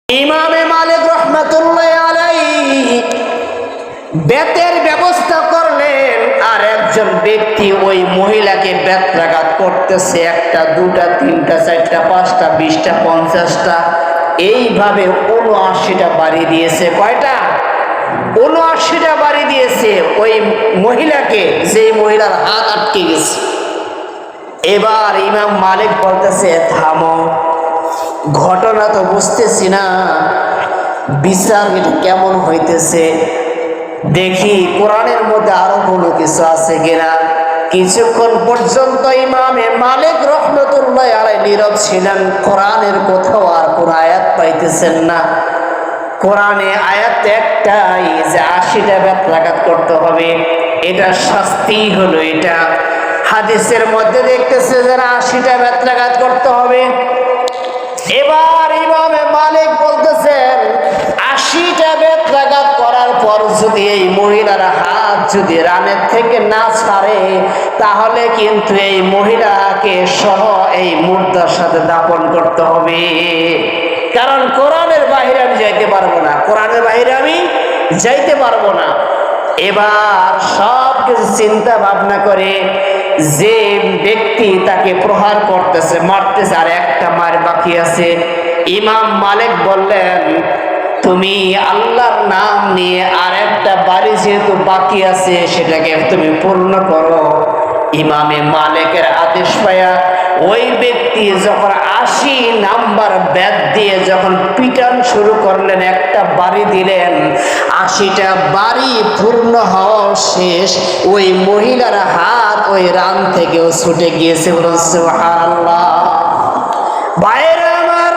ইমামে মালিক রহমাতুল্লাহ আলাইহি বেতের ব্যবস্থা করলেন, আর একজন ব্যক্তি ওই মহিলাকে বেত্রাঘাত করতেছে, একটা দুটা তিনটা চারটা পাঁচটা 20টা 50টা এইভাবে 79টা বাড়ি দিয়েছে। কয়টা? 79টা বাড়ি দিয়েছে ওই মহিলাকে, যে মহিলার হাত আটকে গেছে। এবার ইমাম মালিক বলতেছে, থামো, ঘটনা তো বুঝতেছি না, বিচার এটা কেমন হইতেছে, দেখি কোরআনের মধ্যে আরো কোনো কিছু আছে কিনা। কিছুক্ষণ পর্যন্ত ইমামে মালিক রহমতুল্লাহ আলাইহি নীরব ছিলেন। কোরআনের কোথাও আর কোন আয়াত পাইতেছেন না। কোরআনে আয়াত একটাই, যে 80টা বেত্রাঘাত করতে হবে, এটা শাস্তি হলো এটা। হাদিসের মধ্যে দেখতেছে যে 80টা বেত্রাঘাত করতে হবে। এবার ইমামে মালিক বলতেছেন, 80টা বেত্রাঘাত করার পর যদি এই মহিলার হাত যদি রানের থেকে না ছাড়ে, তাহলে কিন্তু এই মহিলাকে সহ এই মুর্দার সাথে দাফন করতে হবে। কারণ কোরআনের বাইরে আমি যাইতে পারবো না, কোরআনের বাইরে আমি যাইতে পারবো না। এবার সব কিছু চিন্তা ভাবনা করে যে ব্যক্তি তাকে প্রহার করতেছে, মারতেছে, আর একটা মার বাকি আছে, ইমাম মালিক বললেন, তুমি আল্লাহর নাম নিয়ে আর একটা বাড়ি যেহেতু বাকি আছে, সেটাকে তুমি পূর্ণ করো। ইমামে মালিকের আদেশ পায়া ওই ব্যক্তি যখন 80 নাম্বার বেত দিয়ে যখন পিটান শুরু করলেন, একটা বাড়ি দিলেন, 80টা বাড়ি পূর্ণ হওয়া শেষ, ওই মহিলার হাত ওই রান থেকেও ছুটে গিয়েছে। সুবহানাল্লাহ। বাইরে আমার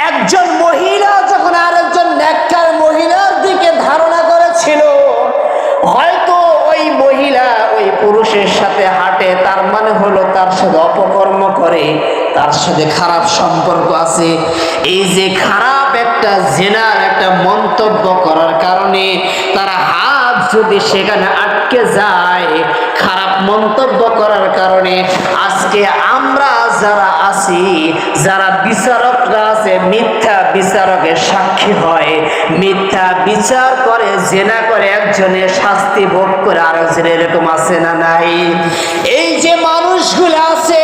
একজন মহিলা যখন আরেকজন নেককার মহিলার দিকে ধারণা করেছিল, হয়তো ওই মহিলা ওই পুরুষের সাথে হাঁটে, তার মানে হলো তার সাথে অপকর্ম করে, তার সাথে খারাপ সম্পর্ক আছে। এই যে খারাপ একটা জিনার একটা মন্তব্য করার কারণে তার হাত যদি সেখানে আটকে যায়, খারাপ মন্তব্য করার কারণে আজকে আমরা যারা আছি, যারা বিচারকরা আছে, মিথ্যা বিচারকের সাক্ষী হয়, মিথ্যা বিচার করে, জেনা করে, একজনের শাস্তি ভোগ করে আরেকজনের, এরকম আছে না নাই? এই যে মানুষগুলো আছে,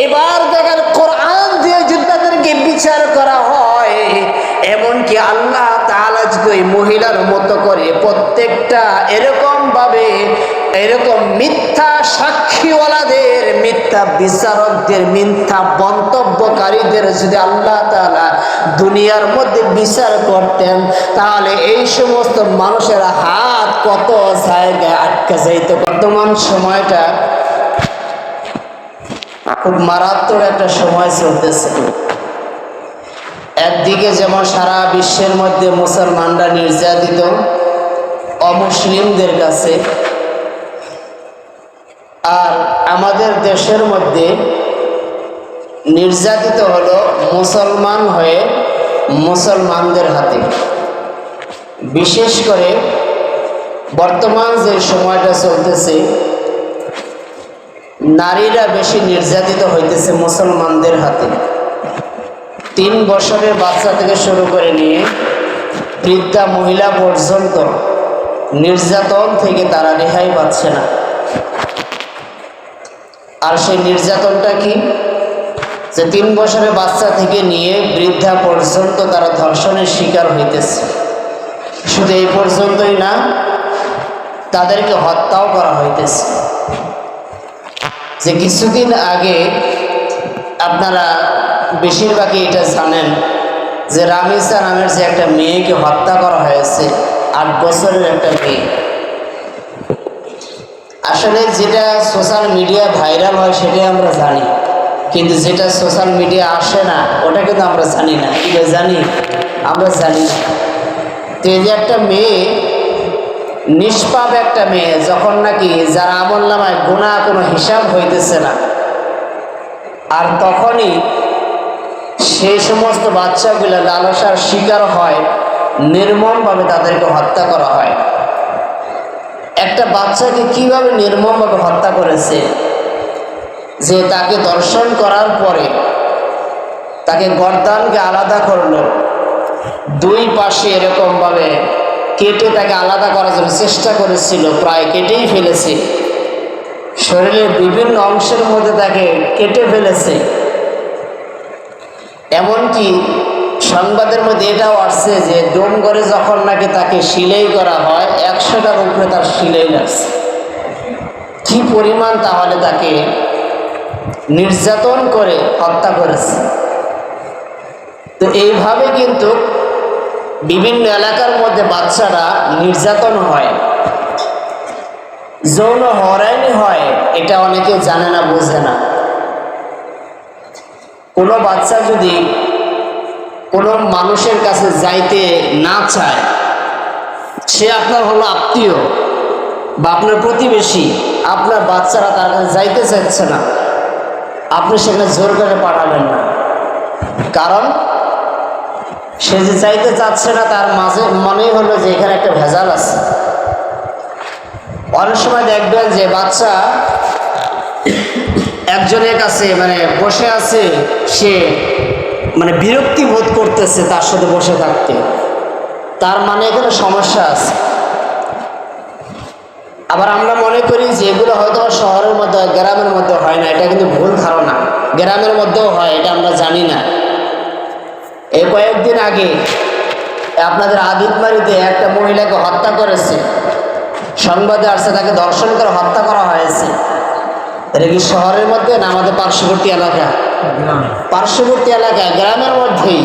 এবার দেখেন কোরআন দিয়ে যদি তাদেরকে বিচার করা হয়, এমনকি আল্লাহ তাআলা যদি ওই মহিলার মতো করে প্রত্যেকটা এরকম ভাবে, এরকম মিথ্যা সাক্ষীওয়ালাদের, মিথ্যা বিচারকদের, মিথ্যা মন্তব্যকারীদের যদি আল্লাহ তাআলা দুনিয়ার মধ্যে বিচার করতেন, তাহলে এই সমস্ত মানুষের হাত কত জায়গায় আটকে যাইত। বর্তমান সময়টা খুব মারাত্মক একটা সময় চলতেছে। একদিকে যেমন সারা বিশ্বের মধ্যে মুসলমানরা নির্যাতিত অমুসলিমদের কাছে, আর আমাদের দেশের মধ্যে নির্যাতিত হলো মুসলমান হয়ে মুসলমানদের হাতে। বিশেষ করে বর্তমান যে সময়টা চলতেছে, নারীরা বেশি নির্যাতিত হইতেছে মুসলমানদের হাতে। 3 বছরের বাচ্চা থেকে শুরু করে নিয়ে বৃদ্ধা মহিলা পর্যন্ত নির্যাতন থেকে তারা রেহাই পাচ্ছে না। আর সেই নির্যাতনটা কি? যে 3 বছরের বাচ্চা থেকে নিয়ে বৃদ্ধা পর্যন্ত তারা ধর্ষণের শিকার হইতেছে। শুধু এই পর্যন্তই না, তাদেরকে হত্যাও করা হইতেছে। যে কিছুদিন আগে আপনারা বেশিরভাগই এটা জানেন যে রামিসা নামের যে একটা মেয়েকে হত্যা করা হয়েছে, 8 বছরের একটা মেয়ে। আসলে যেটা সোশ্যাল মিডিয়া ভাইরাল হয় সেটাই আমরা জানি, কিন্তু যেটা সোশ্যাল মিডিয়া আসে না ওটা কিন্তু আমরা জানি না। এটা জানি, আমরা জানি না। তো এই যে একটা মেয়ে, নিষ্পাপ একটা মেয়ে, যখন নাকি যার আমলনামায় গুনাহ কোনো হিসাব হইতেছে না, আর তখনই সেই সমস্ত বাচ্চাগুলো লালসার শিকার হয়, নির্মমভাবে তাদেরকে হত্যা করা হয়। একটা বাচ্চাকে কিভাবে নির্মমভাবে হত্যা করেছে, যে তাকে দর্শন করার পরে তাকে গর্দানকে আলাদা করলো, দুই পাশে এরকম ভাবে কেটে তাকে আলাদা করার জন্য চেষ্টা করেছিল, প্রায় কেটেই ফেলেছে। শরীরের বিভিন্ন অংশের মধ্যে তাকে কেটে ফেলেছে। এমনকি সংবাদের মধ্যে এটাও আসছে যে ডোমগড়ে যখন নাকি তাকে সিলাই করা হয় 100টার উপরে তার সিলাই লাগছে। কি পরিমাণ তাহলে তাকে নির্যাতন করে হত্যা করেছে। তো এইভাবে কিন্তু বিভিন্ন এলাকার মধ্যে বাচ্চারা নির্যাতন হয়, যৌন হয়রানি হয়, এটা অনেকে জানে না, বোঝে না। কোনো বাচ্চা যদি কোনো মানুষের কাছে যাইতে না চায়, সে আপনার হলো আত্মীয় বা আপনার প্রতিবেশী, আপনার বাচ্চারা তার কাছে যাইতে চাইছে না, আপনি সেখানে জোর করে পাঠাবেন না। কারণ সে যে চাইতে চাচ্ছে না, তার মাঝে মনেই হলো যে এখানে একটা ভেজাল আছে। অনেক সময় দেখবেন যে বাচ্চা একজনের কাছে বসে আছে, সে বিরক্তি বোধ করতেছে তার সাথে বসে থাকতে, তার এখানে সমস্যা আছে। আবার আমরা মনে করি যে এগুলো হয়তো শহরের মধ্যে হয়, গ্রামের মধ্যে হয় না। এটা কিন্তু ভুল ধারণা, গ্রামের মধ্যেও হয়, এটা আমরা জানি না। এই কয়েকদিন আগে আপনাদের আদিতবাড়িতে একটা মহিলাকে হত্যা করেছে, সংবাদে আসছে তাকে ধর্ষণ করে হত্যা করা হয়েছে। এটা কি শহরের মধ্যে না আমাদের পার্শ্ববর্তী এলাকা? পার্শ্ববর্তী এলাকা, গ্রামের মধ্যেই।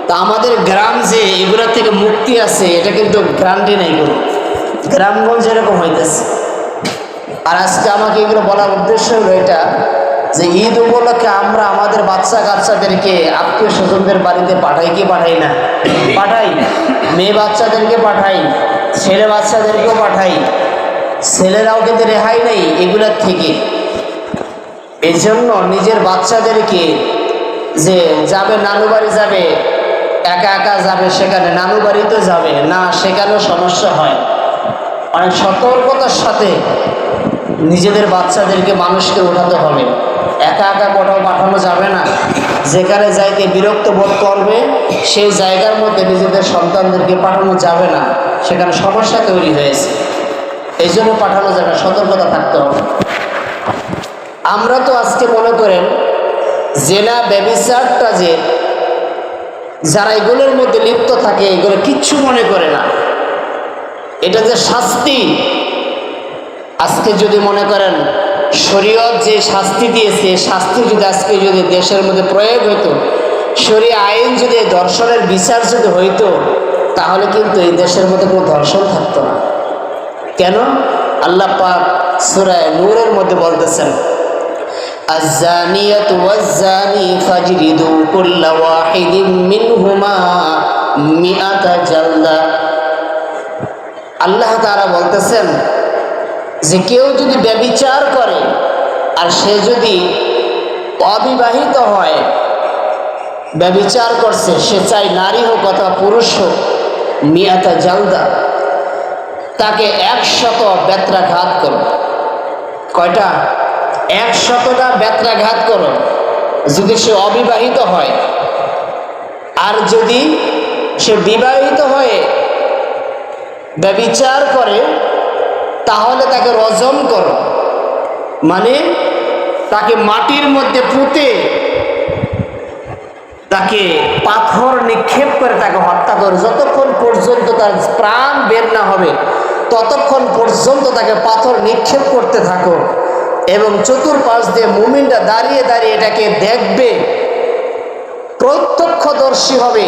তা আমাদের গ্রাম যে এগুলোর থেকে মুক্তি আছে, এটা কিন্তু গ্রান্টি নাই, কোনো গ্রামগঞ্জ এরকম হইতেছে। আর আজকে আমাকে এগুলো বলার উদ্দেশ্য হলো এটা যে ঈদ উপলক্ষে আমরা আমাদের বাচ্চা কাচ্চাদেরকে আত্মীয় স্বজনদের বাড়িতে পাঠাই কি পাঠাই না? পাঠাই। মেয়ে বাচ্চাদেরকে পাঠাই, ছেলে বাচ্চাদেরকেও পাঠাই। ছেলেরাও কিন্তু রেহাই নেই এগুলোর থেকে। এই জন্য নিজের বাচ্চাদেরকে যে যাবে নানু বাড়ি, যাবে একা একা যাবে, সেখানে নানু বাড়িতে যাবে না, সেখানেও সমস্যা হয়। অনেক সতর্কতার সাথে নিজেদের বাচ্চাদেরকে মানুষকে উঠাতে হবে। একা একা কোথাও পাঠানো যাবে না। যেখানে যাইতে বিরক্ত বোধ করবে সেই জায়গার মধ্যে নিজেদের সন্তানদেরকে পাঠানো যাবে না, সেখানে সমস্যা তৈরি হয়েছে। এই জন্য পাঠানো যাবে না, সতর্কতা থাকতে হবে। আমরা তো আজকে মনে করেন জেনা ব্যভিচারটা যে যারা এগুলোর মধ্যে লিপ্ত থাকে, এগুলো কিচ্ছু মনে করে না। এটা যে শাস্তি, আজকে যদি মনে করেন শরীয়ত যে শাস্তি দিয়েছে, শাস্তি যদি আজকে যদি দেশের মধ্যে প্রয়োগ হইতো, শরীয় আইন যদি ধর্ষণের বিচার যদি হইতো, তাহলে কিন্তু এই দেশের মধ্যে কোনো ধর্ষণ থাকতো না। কেন? আল্লাহ পাক সূরা নূরের মধ্যে বলতেছেন, আয-যানিয়াতু ওয়াজ-যানি ফাজরিদু কুল্লা ওয়াহিদিম মিনহুমা মিআতা জালদা। আল্লাহ তাআলা বলতেছেন যে কেউ যদি ব্যভিচার করে আর সে যদি অবিবাহিত হয়, ব্যভিচার করছে, সে চাই নারী হোক অথবা পুরুষ হোক, মিআতা জালদা, তাকে 100 বেত্রাঘাত করো। কয়টা? 100টা বেত্রাঘাত করো যদি সে অবিবাহিত হয়। আর যদি সে বিবাহিত হয়ে ব্যভিচার করে তাহলে তাকে রজম করো, মানে তাকে মাটির মধ্যে পুঁতে তাকে পাথর নিক্ষেপ করে তাকে হত্যা করো। যতক্ষণ পর্যন্ত তার প্রাণ বের না হবে ততক্ষণ পর্যন্ত তাকে পাথর নিক্ষেপ করতে থাকো, এবং চতুর্পাশ দিয়ে মুমিনরা দাঁড়িয়ে দাঁড়িয়ে এটাকে দেখবে, প্রত্যক্ষদর্শী হবে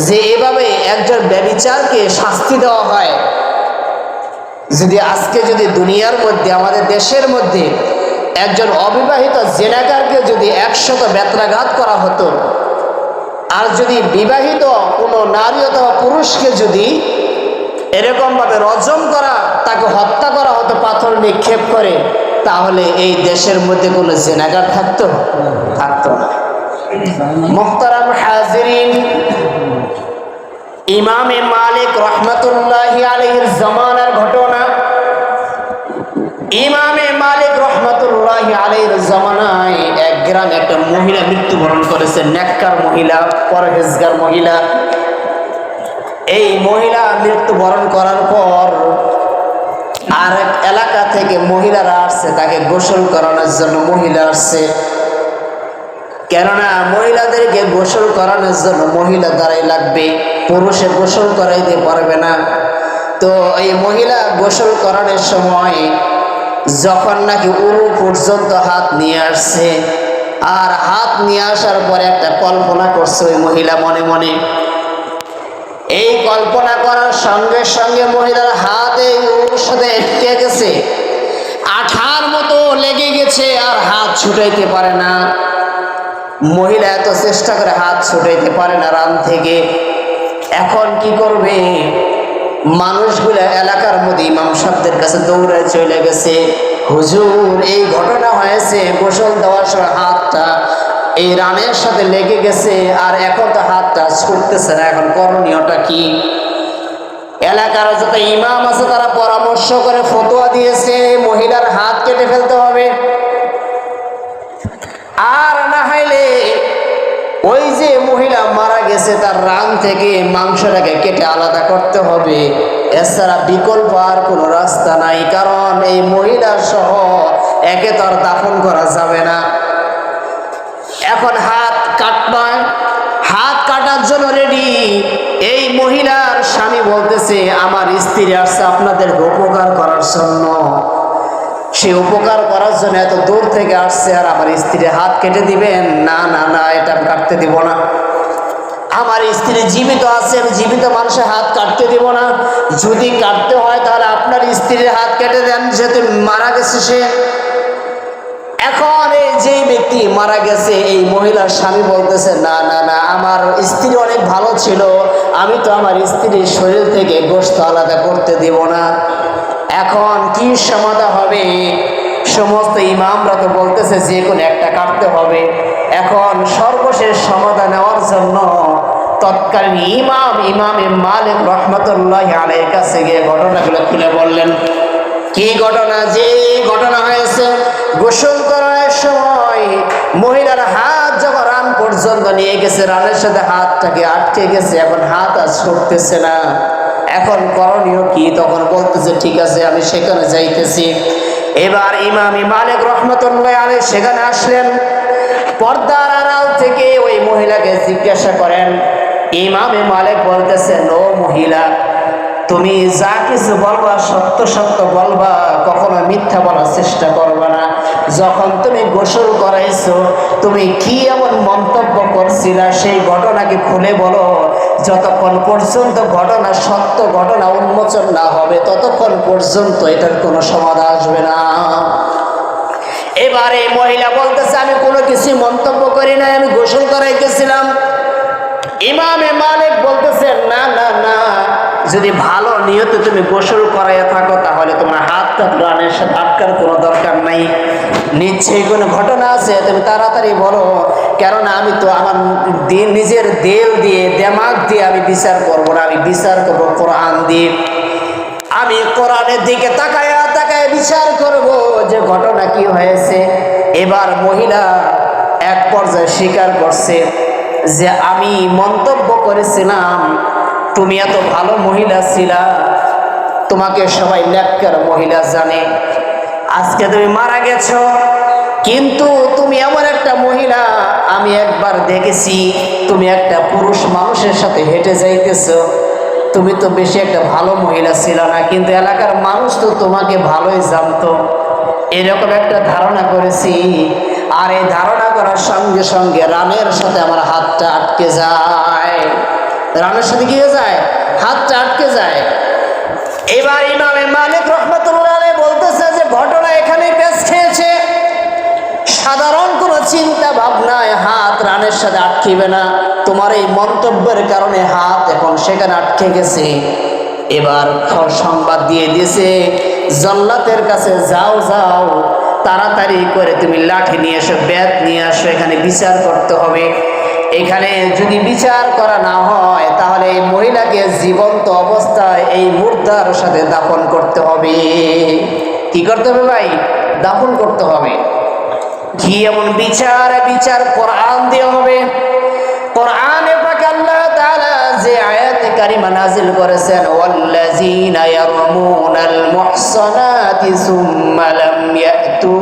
যে এভাবে একজন ব্যভিচারকে শাস্তি দেওয়া হয়। যদি আজকে যদি দুনিয়ার মধ্যে, আমাদের দেশের মধ্যে একজন অবিবাহিত জেনাকারকে যদি 100 বেত্রাঘাত করা হতো, আর যদি বিবাহিত কোনো নারী অথবা পুরুষকে যদি এরকমভাবে রজম করা, তাকে হত্যা করা হতো পাথর নিক্ষেপ করে, তাহলে এই দেশের মধ্যে কোনো জেনাকার থাকতো? থাকতো না। মুহতারাম হাজিরিন, ইমামে মালিক রহমতুল্লাহি আলাইহির জামানার ঘটনা। ইমামে মালিক রহমতুল্লাহি আলাইহির জামানায় এক গ্রামে একটা মহিলা মৃত্যুবরণ করেছে, নেককার মহিলা, পরহেজগার মহিলা। এই মহিলা মৃত্যুবরণ করার পর আর এক এলাকা থেকে মহিলারা আসছে তাকে গোসল করানোর জন্য। মহিলা আসছে, কেননা মহিলাদেরকে গোসল করানোর জন্য মহিলা দ্বারাই লাগবে, পুরুষে গোসল করাইতে পারবে না। তো এই মহিলা গোসল করানোর সময় যখন নাকি উরু পর্যন্ত হাত নিয়ে আসছে, আর হাত নিয়ে আসার পরে একটা কল্পনা করছে ওই মহিলা মনে মনে। এই কল্পনা করার সঙ্গে সঙ্গে মহিলার হাত এই উরুর সাথে আটকে গেছে, আঠার মতো লেগে গেছে, আর হাত ছুটাইতে পারে না। মহিলা এত চেষ্টা করে হাত ছুটাইতে পারে না রান থেকে। এখন কি করবে? মানুষগুলো এলাকার মধ্যে ইমাম সাহেবদের কাছে দৌড়ায় চলে গেছে, হুজুর এই ঘটনা হয়েছে, গোসল দেওয়ার সময় হাতটা এই রানের সাথে লেগে গেছে, আর এখন তো হাতটা ছুটতেছে না, এখন করণীয়টা কি? এলাকার যত ইমাম আছে তারা পরামর্শ করে ফতোয়া দিয়েছে মহিলার হাত কেটে ফেলতে হবে, আর না হইলে ওই যে মহিলা মারা গেছে তার রান থেকে মাংসটাকে কেটে আলাদা করতে হবে। এছাড়া বিকল্প আর কোনো রাস্তা নাই, কারণ এই মহিলা সহ একে তো আর দাফন করা যাবে না। এখন হাত কাটবে, হাত কাটার জন্য রেডি। এই মহিলার স্বামী বলতেছে আমার স্ত্রী আসছে আপনাদের উপকার করার জন্য, সে উপকার করার জন্য এত দূর থেকে আসছে, আর আমার স্ত্রীর হাত কেটে দিবেন? না না না, এটা আমি কাটতে দিব না। আমার স্ত্রী জীবিত আছে, আমি জীবিত মানুষের হাত কাটতে দিব না। যদি কাটতে হয় তাহলে আপনার স্ত্রীর হাত কেটে দেন, যেহেতু মারা গেছে সে। এখন এই যে ব্যক্তি মারা গেছে এই মহিলার স্বামী বলতেছে না না না, আমার স্ত্রী অনেক ভালো ছিল, আমি তো আমার স্ত্রীর শরীর থেকে গোশত আলাদা করতে দিব না। এখন কি সমাধান হবে? সমস্ত ইমামরা তো বলতেছে যে কোনো একটা কাটতে হবে। এখন সর্বশেষ সমাধান নেওয়ার জন্য তৎকালীন ইমামে মালিক রহমতুল্লাহ আলাইহির কাছে গিয়ে ঘটনাগুলো খুলে বললেন। কি ঘটনা? যে ঘটনা হয়েছে, গোসল করার সময় মহিলার হাত যখন রান পর্যন্ত নিয়ে গেছে, রানের সাথে হাতটাকে আটকে গেছে, এখন হাত আর ছুটতেছে না। এখন করণীয় কি? তখন বলতেছে ঠিক আছে আমি সেখানে যাইতেছি। এবার ইমাম মালিক রহমতুল্লাহ আলাইহি সেখানে আসলেন, পর্দার আড়াল থেকে ওই মহিলাকে জিজ্ঞাসা করেন। ইমামে মালিক বলতেছেন ও মহিলা, তুমি যা কিছু বলবা সত্য সত্য বলবা, কখনো মিথ্যা বলার চেষ্টা করবা না। যখন তুমি গোসল করাইছো তুমি কি এমন মন্তব্য করছিলা সেই ঘটনাকে খুলে বলো। যতক্ষণ পর্যন্ত ঘটনা সত্য ঘটনা উন্মোচন না হবে ততক্ষণ পর্যন্ত এটার কোনো সমাধান আসবে না। এবারে মহিলা বলতেছে আমি কোনো কিছু মন্তব্য করি নাই, আমি গোসল করাইতেছিলাম। ইমামে মালিক বলতেছেন না না না, যদি ভালো নিয়তে তুমি গোসল করাইয়া থাকো তাহলে তোমার হাতটা রানের সাথে আটকার কোনো দরকার নাই। নিশ্চয়ই কোনো ঘটনা আছে, তুমি তাড়াতাড়ি বলো, কেননা আমি তো আমার নিজের দিল দিয়ে দিমাগ দিয়ে আমি বিচার করবো না, আমি বিচার করবো কোরআন দিয়ে। আমি কোরআনের দিকে তাকায়া তাকায় বিচার করব যে ঘটনা কি হয়েছে। এবার মহিলা এক পর্যায়ে স্বীকার করছে যে আমি মন্তব্য করেছিলাম তুমি এত ভালো মহিলা ছিলা, তোমাকে সবাই নেককার মহিলা জানে। আজকে তুমি মারা গেছো, কিন্তু তুমি এমন একটা মহিলা আমি একবার দেখেছি, তুমি একটা পুরুষ মানুষের সাথে হেঁটে যাইতেছো। তুমি তো বেশি একটা ভালো মহিলা ছিল না, কিন্তু এলাকার মানুষ তো তোমাকে ভালোই জানতো। এরকম একটা ধারণা করেছি, আর এই ধারণা করার সঙ্গে সঙ্গে রানের সাথে আমার হাতটা আটকে যায়। রানের সাথে কি হয়ে যায়? হাতটা আটকে যায়। এবার ইমামে মালিক রহমতুল্লাহ আলাইহি বলতেছে যে ঘটনা এখানে পেছ খেয়েছে। সাধারণ কোনো চিন্তা ভাবনায় হাত রানের সাথে আটকিবে না, তোমার এই মন্তব্যের কারণে হাত এখন সেখানে আটকে গেছে। এবার সংবাদ দিয়ে দিয়েছে জল্লাদের কাছে, যাও যাও তাড়াতাড়ি করে তুমি লাঠি নিয়ে এসো, বেত নিয়ে আসো, এখানে বিচার করতে হবে। এখানে যদি বিচার করা না হয় তাহলে এই মহিলাকে জীবন্ত অবস্থায় এই মুর্দার সাথে দাফন করতে হবে। কি করতে হবে ভাই? দাফন করতে হবে। কি এমন বিচার? বিচার কোরআন দিয়ে হবে। কোরআনে পাক আল্লাহ তাআলা যে আয়াতে কারিমা নাযিল করেছেন, ওয়াল্লাযীনা ইয়ারমুনাল মুহসানাতি সুম্মা লাম ইয়াতু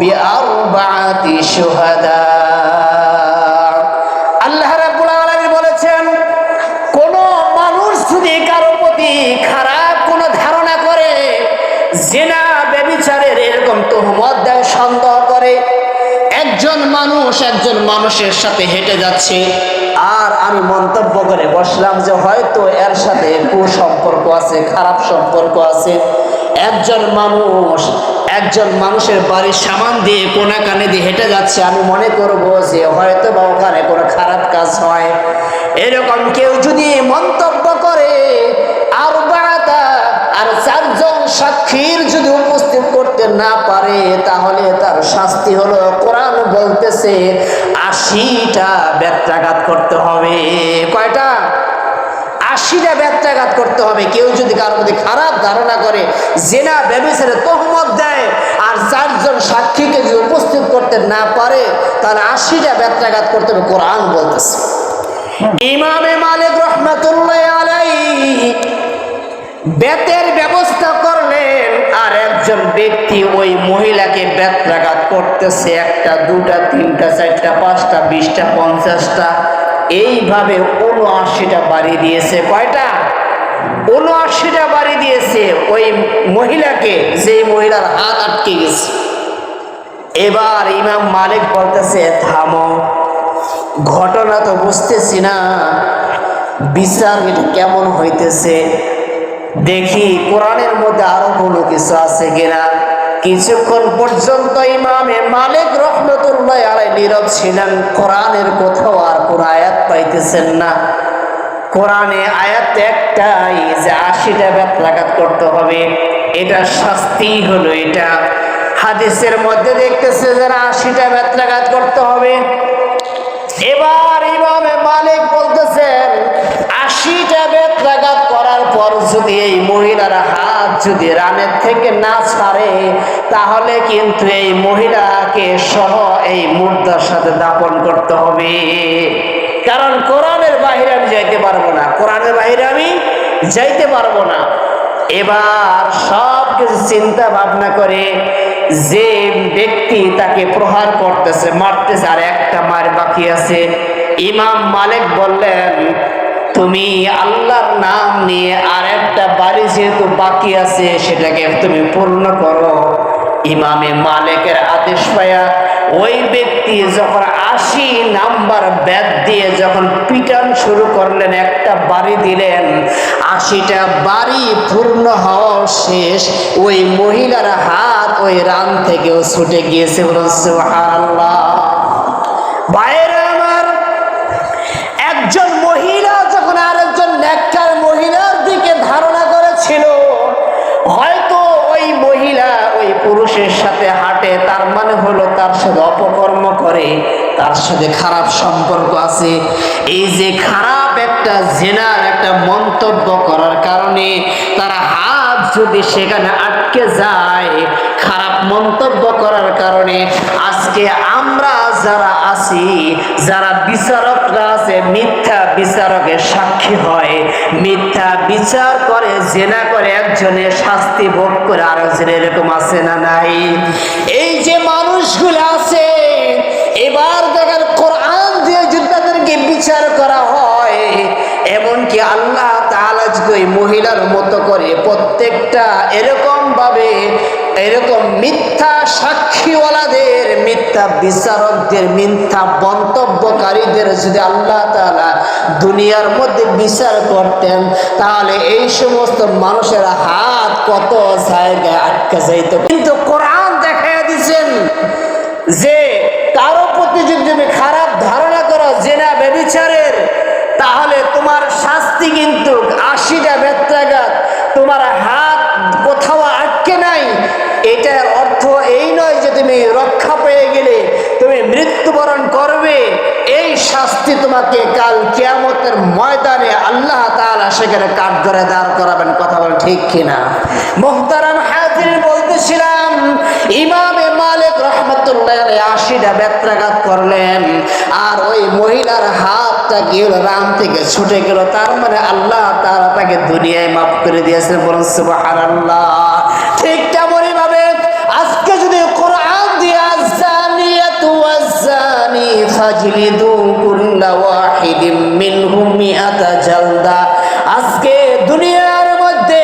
বিআরবাআতি শুহাদা। আল্লাহ রাব্বুল আলামিন বলেছেন, কোন মানুষ যদি কারো প্রতি খারাপ কোন ধারণা করে, জিনা ব্যভিচারের এরকম তুহমত দেয়, সন্দেহ করে, একজন মানুষের সাথে হেঁটে যাচ্ছে, আর আমি মন্তব্য করে বসলাম যে হয়তো এর সাথে কুসম্পর্ক আছে, খারাপ সম্পর্ক আছে। একজন মানুষের বাড়ির সামান দিয়ে কোনা কানে দিয়ে হেঁটে যাচ্ছে, আমি মনে করব যে হয়তো বা ওখানে কোনো খারাপ কাজ হয়। এরকম কেউ যদি মন্তব্য করে, আর চারজন সাক্ষীর যদি উপস্থিত করতে না পারে, তাহলে তার শাস্তি হলো, কোরআন বলতেছে 80টা বেত্রাঘাত করতে হবে। কয়টা? 80টা বেত্রাঘাত করতে হবে। কেউ যদি কারো প্রতি খারাপ ধারণা করে, জিনা ব্যভিচারের তহমত দেয়, আর চারজন সাক্ষীকে যদি উপস্থিত করতে না পারে, তাহলে 80টা বেত্রাঘাত করতে হবে, কোরআন বলতেছে। ইমামে মালিক রাহমাতুল্লাহ আলাইহি বেতের ব্যবস্থা করলেন, আর একজন ব্যক্তি ওই মহিলাকে বেত্রাঘাত করতেছে, 1টা 2টা 3টা 4টা 5টা 20টা 50টা, এইভাবে 79টা বাড়ি দিয়েছে। কয়টা? 79টা বাড়ি দিয়েছে ওই মহিলাকে, যে মহিলার হাত আটকে গেছে। এবার ইমাম মালিক বলতেছে, থামো, ঘটনা তো বুঝতেছি না, বিচার এটা কেমন হইতেছে, দেখি কোরআনের মধ্যে আরো কোনো কিছু আছে কিনা। কিছুক্ষণ পর্যন্ত ইমামে মালিক রাহমাতুল্লাহ আলাইহি নীরব ছিলেন। কোরআনের কোথাও আর কোন আয়াত পাইতেছেন না। কোরআনে আয়াত একটাই, যে 80টা বেত্রাঘাত করতে হবে, এটা শাস্তি হলো এটা। হাদিসের মধ্যে দেখতেছে যে 80টা বেত্রাঘাত করতে হবে। এবার ইমামে মালিক বলতেছেন, 80টা বেত্রাঘাত করার পর যদি এই মহিলার হাত যদি রানের থেকে না ছাড়ে, তাহলে কিন্তু এই মহিলাকে সহ এই মুর্দার সাথে দাফন করতে হবে। কারণ কোরআনের বাইরে আমি যাইতে পারবো না, কোরআনের বাইরে আমি যাইতে পারবো না। এবার সব কিছু চিন্তা ভাবনা করে, যে ব্যক্তি তাকে প্রহার করতেছে, মারতেছে, আর একটা মার বাকি আছে, ইমাম মালিক বললেন, তুমি আল্লাহর নাম নিয়ে আর একটা বাড়ি যেহেতু বাকি আছে, সেটাকে তুমি পূর্ণ করো। ইমামে মালিকের আদেশ পায়া ওই ব্যক্তি যখন 80 নাম্বার বেত দিয়ে যখন পিটান শুরু করলেন, একটা বাড়ি দিলেন, 80টা বাড়ি পূর্ণ হওয়া শেষ, ওই মহিলার হাত ওই রান থেকেও ছুটে গিয়েছে। বলুন সুবহানাল্লাহ। বাইরে আমার, একজন মহিলা যখন আরেকজন নেককার মহিলার দিকে ধারণা করেছিল, হয়তো ওই মহিলা ওই পুরুষের সাথে হাঁটে, তার মানে হলো তার সাথে অপকর্ম করে, তার সাথে খারাপ সম্পর্ক আছে। এই যে খারাপ একটা জিনার একটা মন্তব্য করার কারণে তার হাত যদি সেখানে আটকে যায়, খারাপ মন্তব্য করার কারণে আজকে আমরা যারা আছি, যারা বিচারকরা আছে, মিথ্যা বিচারকের সাক্ষী হয়, মিথ্যা বিচার করে, জেনা করে, একজনের শাস্তি ভোগ করে আরেকজনের, এরকম আছে না নাই? এই যে মানুষগুলো আছে, এবার দেখেন কোরআন দিয়ে যদি তাদেরকে বিচার করা হয়, এমনকি আল্লাহ তাআলা যদি ওই মহিলার মতো করে প্রত্যেকটা এরকম ভাবে, এরকম মিথ্যা সাক্ষীওয়ালাদের, মিথ্যা বিচারকদের, মিথ্যা মন্তব্যকারীদের যদি আল্লাহ তাআলা দুনিয়ার মধ্যে বিচার করতেন, তাহলে এই সমস্ত মানুষের হাত কত জায়গায় আটকে যাইত। কিন্তু কোরআন দেখাইয়া দিচ্ছেন যে কারো প্রতি যদি তুমি খারাপ ধারণা করো জিনা ব্যভিচারের, তাহলে তোমার শাস্তি কিন্তু 80টা বেত্রাঘাত। তোমার হাত কোথাও আটকে নাই, এটার অর্থ এই নয় যে তুমি রক্ষা পেয়ে গেলে তুমি মৃত্যুবরণ করবে। এই শাস্তি তোমাকে কাল কিয়ামতের ময়দানে আল্লাহ তাআলা সেখানে কাঠগড়ায় দাঁড় করাবেন। কথা বল ঠিক কিনা? মুহতারাম হাজির, বলতেছিলাম ইমামে মালিক রহমতুল্লাহ আলাইহি 80টা বেত্রাঘাত করলেন, আর ওই মহিলার হাতটা কি হলো, রাম থেকে ছুটে গেল। তার মানে আল্লাহ তাআলা তাকে দুনিয়ায় মাফ করে দিয়েছেন, বলুন সুবহানাল্লাহ। ঠিক তেমনই ভাবে আজকে যদি কোরআন দিয়ে আযানিয়াতু ওয়াজ্জানি ফাজলিদু কুল্লা ওয়াহিদিম মিনহুম মিআতা জালদা, আজকে দুনিয়ার মধ্যে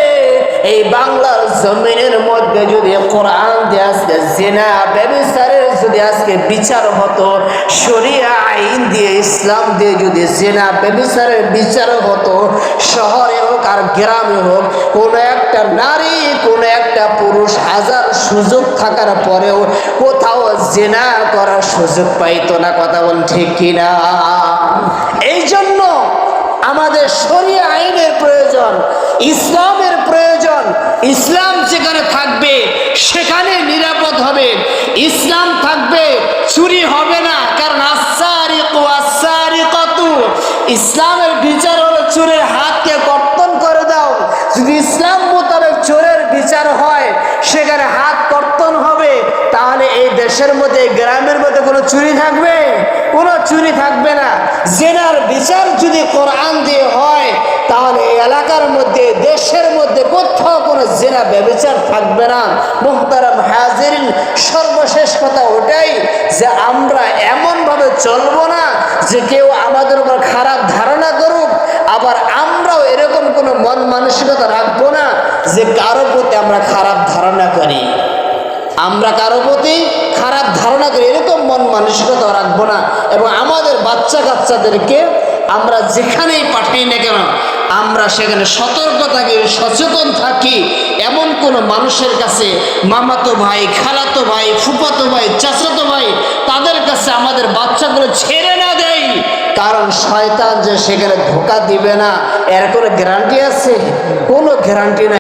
এই বাংলার জমিনের মধ্যে যদি কোরআন দিয়ে আজকে জিনা ব্যভিচারের যদি আজকে বিচার হতো, শরিয়া আইন দিয়ে ইসলাম দিয়ে যদি জিনা ব্যভিচারের বিচার হতো, শহরে হোক আর গ্রামে হোক, কোনো একটা নারী কোনো একটা পুরুষ হাজার সুযোগ থাকার পরেও কোথাও জিনা করার সুযোগ পাইতো না। কথা বল ঠিক কিনা? এই জন্য আমাদের শরিয়া আইনের প্রয়োজন, ইসলামের প্রয়োজন। ইসলাম যেখানে থাকবে সেখানে নিরাপদ হবে, ইসলাম থাকবে চুরি হবে না। কারণ আস-সারিকু আস-সারিকাতু, ইসলামের বিচার হলো চোরের হাতকে কর্তন করে দাও। যদি ইসলাম মোতাবেক চোরের বিচার হয়, সেখানে হাত কর্তন হবে, তাহলে এই দেশের মধ্যে গ্রামের মধ্যে কোনো চুরি থাকবে? কোনো চুরি থাকবে না। জিনার বিচার যদি কোরআন দিয়ে হয়, তাহলে এই এলাকার মধ্যে দেশের মধ্যে কোথাও কোনো জিনা ব্যভিচার থাকবে না। মুহতারাম হাজিরিন, সর্বশেষ কথা ওটাই যে আমরা এমনভাবে চলবো না যে কেউ আমাদের উপর খারাপ ধারণা করুক, আবার আমরাও এরকম কোনো মন মানসিকতা রাখবো না যে কারো প্রতি আমরা খারাপ ধারণা করি। আমরা কারো প্রতি খারাপ ধারণা করি এরকম মন মানসিকতা রাখবো না। এবং আমাদের বাচ্চা কাচ্চাদেরকে আমরা যেখানেই পাঠাই না কেন, আমরা সেখানে সতর্ক থাকি, সচেতন থাকি। এমন কোনো মানুষের কাছে, মামাতো ভাই, খালাতো ভাই, ফুফাতো ভাই, চাচাতো ভাই, তাদের কাছে আমাদের বাচ্চাগুলো ছেড়ে না দেয়। কারণ শয়তান যে সেখানে ধোঁকা দিবে না এর কোনো গ্যারান্টি আছে? কোনো গ্যারান্টি নাই।